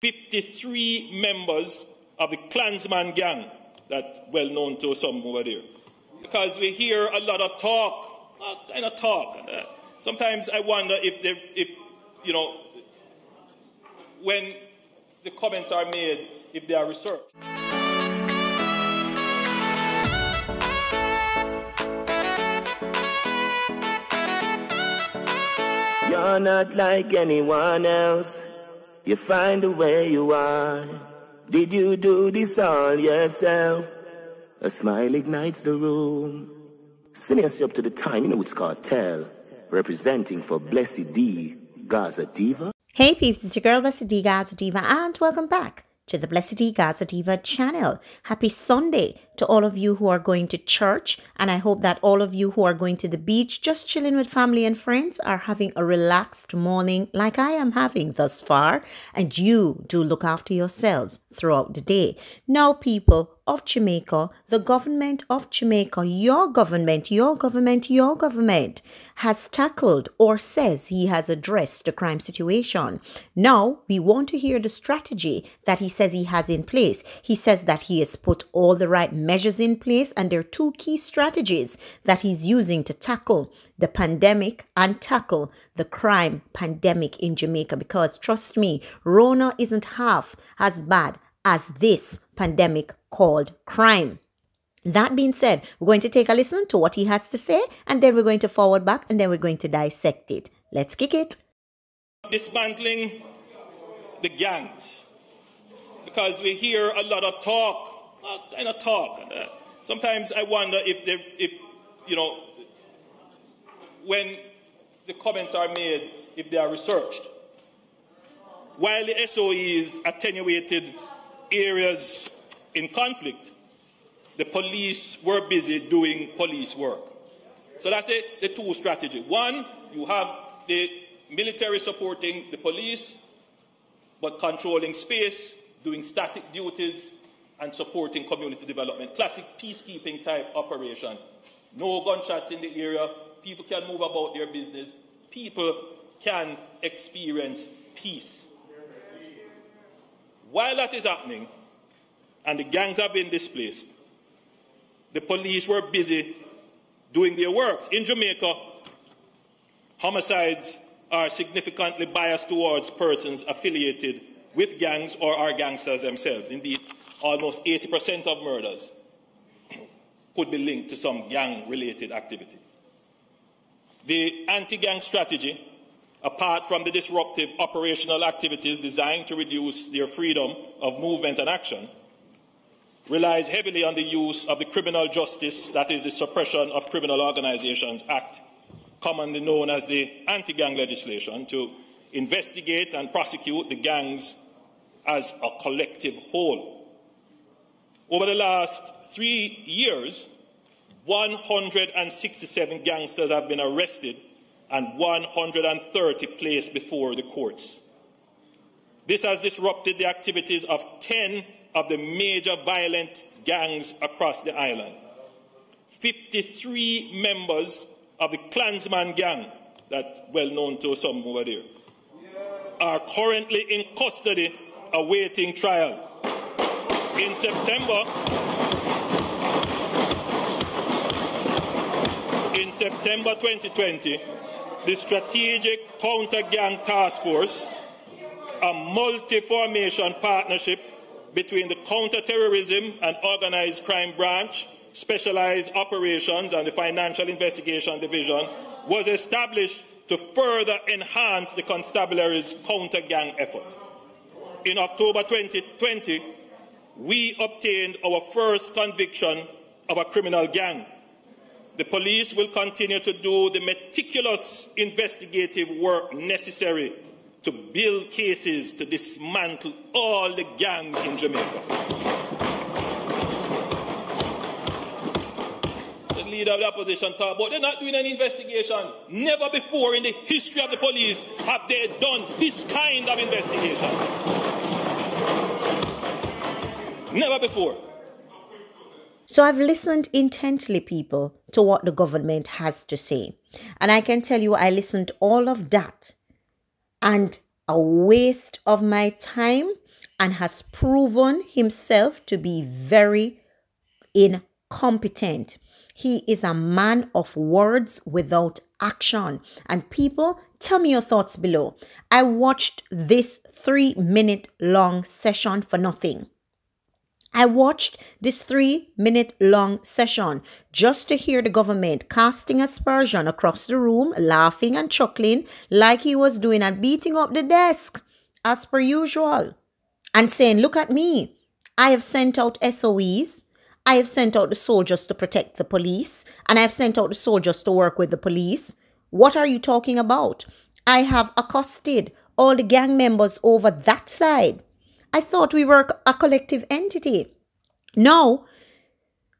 53 members of the Klansman gang, that's well known to some over there. Because we hear a lot of talk, kind of talk. Sometimes I wonder if when the comments are made, if they are researched. You're not like anyone else. You find the way you are. Did you do this all yourself? A smile ignites the room. Sending us up to the time, you know it's Kartel, representing for Blessydgazadiva. Hey peeps, it's your girl Blessydgazadiva and welcome back to the Blessydgazadiva channel. Happy Sunday to all of you who are going to church, and I hope that all of you who are going to the beach, just chilling with family and friends, are having a relaxed morning like I am having thus far, and you do look after yourselves throughout the day. Now people of Jamaica, the government of Jamaica, your government has tackled or says he has addressed the crime situation. Now we want to hear the strategy that he says he has in place. He says that he has put all the right measures in place, and there are two key strategies that he's using to tackle the pandemic and tackle the crime pandemic in Jamaica, because trust me, Rona isn't half as bad as this pandemic called crime. That being said, we're going to take a listen to what he has to say, and then we're going to forward back, and then we're going to dissect it. Let's kick it. Dismantling the gangs, because we hear a lot of talk, kind of talk. Sometimes I wonder if when the comments are made, if they are researched. While the SOEs attenuated areas in conflict, the police were busy doing police work. So that's the two strategy. One, you have the military supporting the police, but controlling space, doing static duties, and supporting community development. Classic peacekeeping type operation. No gunshots in the area. People can move about their business. People can experience peace. While that is happening, and the gangs have been displaced, the police were busy doing their works. In Jamaica, homicides are significantly biased towards persons affiliated with gangs or are gangsters themselves. Indeed, almost 80% of murders could be linked to some gang-related activity. The anti-gang strategy, apart from the disruptive operational activities designed to reduce their freedom of movement and action, relies heavily on the use of the Criminal Justice, that is the Suppression of Criminal Organizations Act, commonly known as the anti-gang legislation, to investigate and prosecute the gangs as a collective whole. Over the last 3 years, 167 gangsters have been arrested and 130 placed before the courts. This has disrupted the activities of 10 of the major violent gangs across the island. 53 members of the Klansman gang, that's well known to some over there, are currently in custody awaiting trial. In September 2020, the Strategic Counter-Gang Task Force, a multi-formation partnership between the Counter-Terrorism and Organized Crime Branch, Specialized Operations and the Financial Investigation Division, was established to further enhance the constabulary's counter-gang effort. In October 2020, we obtained our first conviction of a criminal gang. The police will continue to do the meticulous investigative work necessary to build cases to dismantle all the gangs in Jamaica. The leader of the opposition talked about they're not doing any investigation. Never before in the history of the police have they done this kind of investigation. Never before. So I've listened intently, people, to what the government has to say. And I can tell you I listened all of that. And a waste of my time and has proven himself to be very incompetent. He is a man of words without action. And people, tell me your thoughts below. I watched this 3-minute long session for nothing. I watched this 3-minute long session just to hear the government casting aspersion across the room, laughing and chuckling like he was doing and beating up the desk as per usual and saying, look at me. I have sent out SOEs. I have sent out the soldiers to protect the police, and I have sent out the soldiers to work with the police. What are you talking about? I have accosted all the gang members over that side. I thought we were a collective entity. No,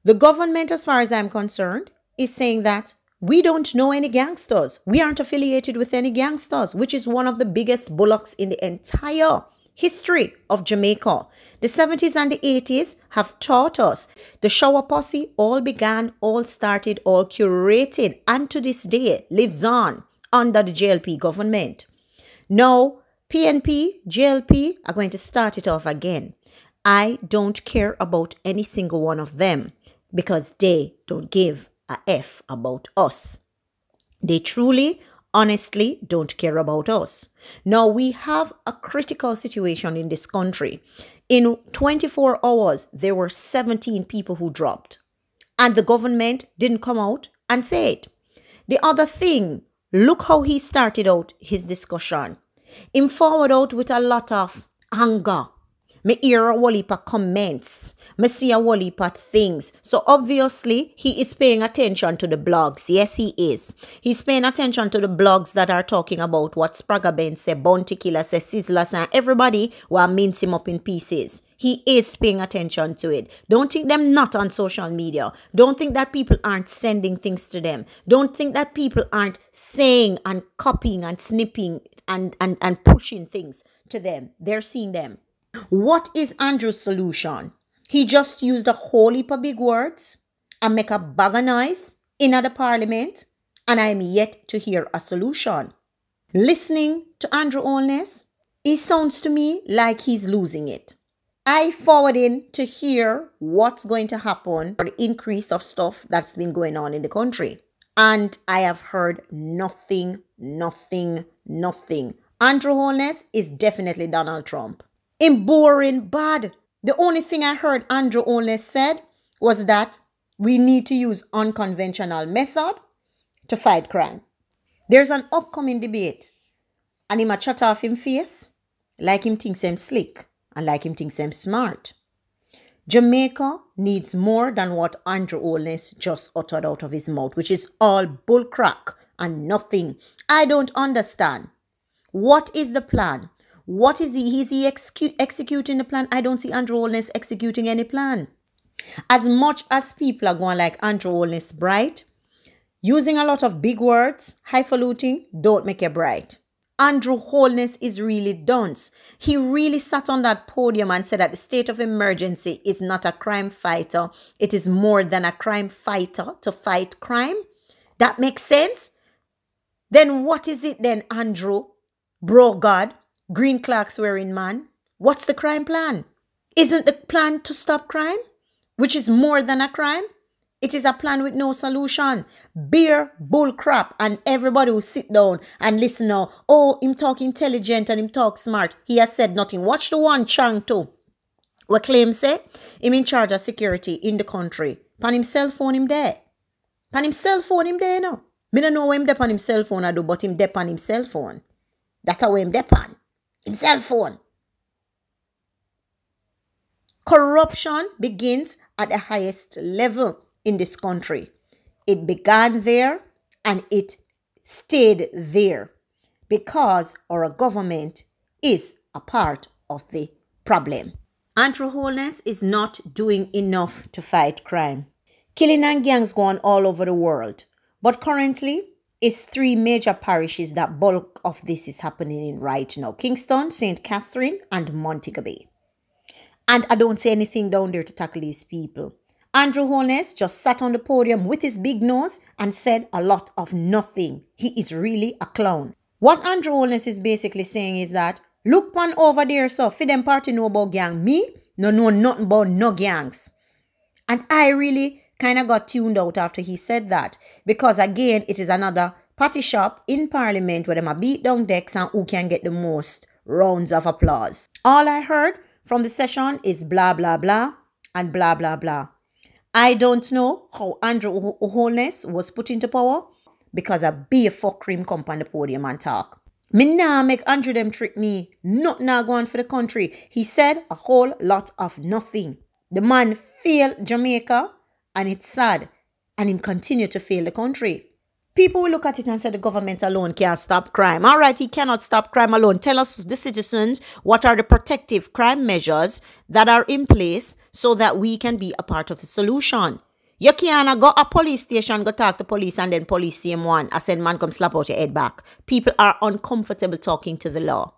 the government, as far as I'm concerned, is saying that we don't know any gangsters. We aren't affiliated with any gangsters, which is one of the biggest bullocks in the entire history of Jamaica. The 70s and the 80s have taught us the shower posse all began, all started, all curated, and to this day lives on under the JLP government. Now, PNP, JLP are going to start it off again. I don't care about any single one of them because they don't give a F about us. They truly, honestly don't care about us. Now, we have a critical situation in this country. In 24 hours, there were 17 people who dropped. And the government didn't come out and say it. The other thing, look how he started out his discussion. Him forward out with a lot of anger. Me hear a whole heap of comments. Me see a whole heap of things. So obviously, he is paying attention to the blogs. Yes, he is. He's paying attention to the blogs that are talking about what Spragga Ben say, Bounty Killer say, Sizzler and everybody will mince him up in pieces. He is paying attention to it. Don't think them not on social media. Don't think that people aren't sending things to them. Don't think that people aren't saying and copying and snipping and pushing things to them. They're seeing them. What is Andrew's solution? He just used a whole heap of big words and make a bag of noise in the parliament, and I am yet to hear a solution. Listening to Andrew Holness, it sounds to me like he's losing it. I forward in to hear what's going to happen for the increase of stuff that's been going on in the country. And I have heard nothing. Andrew Holness is definitely Donald Trump. In boring bad. The only thing I heard Andrew Holness said was that we need to use unconventional method to fight crime. There's an upcoming debate and him a chat off him face like him thinks him slick and like him thinks him smart. Jamaica needs more than what Andrew Holness just uttered out of his mouth, which is all bullcrack and nothing. I don't understand. What is the plan? What is he? Is he executing the plan? I don't see Andrew Holness executing any plan. As much as people are going like Andrew Holness bright, using a lot of big words, highfalutin, don't make you bright. Andrew Holness is really dunce. He really sat on that podium and said that the state of emergency is not a crime fighter. It is more than a crime fighter to fight crime. That makes sense? Then what is it then, Andrew? Bro God, green clocks wearing man. What's the crime plan? Isn't the plan to stop crime, which is more than a crime? It is a plan with no solution. Beer bull crap, and everybody will sit down and listen now. Oh, him talk intelligent and him talk smart. He has said nothing. Watch the one Chang too. What claim say? Him in charge of security in the country. Pan him cell phone him there. Pan him cell phone him there now. Me don't know what him dep on him cell phone I do, but him dep on him cell phone. That's how him dep on. Him cell phone. Corruption begins at the highest level in this country. It began there and it stayed there because our government is a part of the problem. Andrew Holness is not doing enough to fight crime. Killing and gangs go on all over the world. But currently, it's 3 major parishes that bulk of this is happening in right now. Kingston, St. Catherine, and Montego Bay. And I don't say anything down there to tackle these people. Andrew Holness just sat on the podium with his big nose and said a lot of nothing. He is really a clown. What Andrew Holness is basically saying is that Look pan over there, so for them party know about gang. Me, no know nothing about no gangs. And I really kind of got tuned out after he said that. Because again, it is another party shop in Parliament where them a beat down decks and who can get the most rounds of applause. All I heard from the session is blah, blah, blah and blah, blah, blah. I don't know how Andrew Holness was put into power because a beer fuck cream come on the podium and talk. Me nah make Andrew them trick me. Not now going for the country. He said a whole lot of nothing. The man failed Jamaica and it's sad. And him continue to fail the country. People will look at it and say the government alone can't stop crime. All right, he cannot stop crime alone. Tell us, the citizens, what are the protective crime measures that are in place so that we can be a part of the solution. You can't go a police station, go talk to police and then police same one. I said, man, come slap out your head back. People are uncomfortable talking to the law.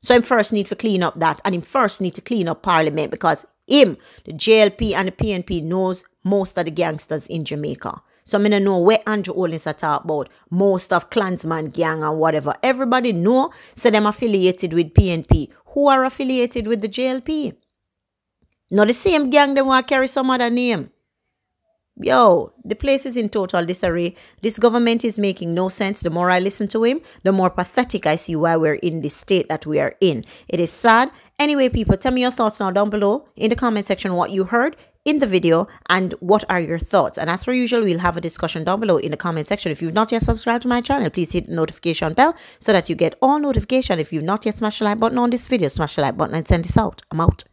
So him first need to clean up that. And him first need to clean up Parliament because him, the JLP and the PNP knows most of the gangsters in Jamaica. So I don't know where Andrew Holness are talk about. Most of Klansman gang and whatever. Everybody know, so them affiliated with PNP. Who are affiliated with the JLP? Not the same gang them want carry some other name. Yo, the place is in total disarray. This government is making no sense. The more I listen to him, the more pathetic I see why we're in this state that we are in. It is sad. Anyway, people, tell me your thoughts now down below in the comment section what you heard in the video and what are your thoughts. And as per usual, we'll have a discussion down below in the comment section. If you've not yet subscribed to my channel, please hit the notification bell so that you get all notifications. If you've not yet smashed the like button on this video, smash the like button and send this out. I'm out.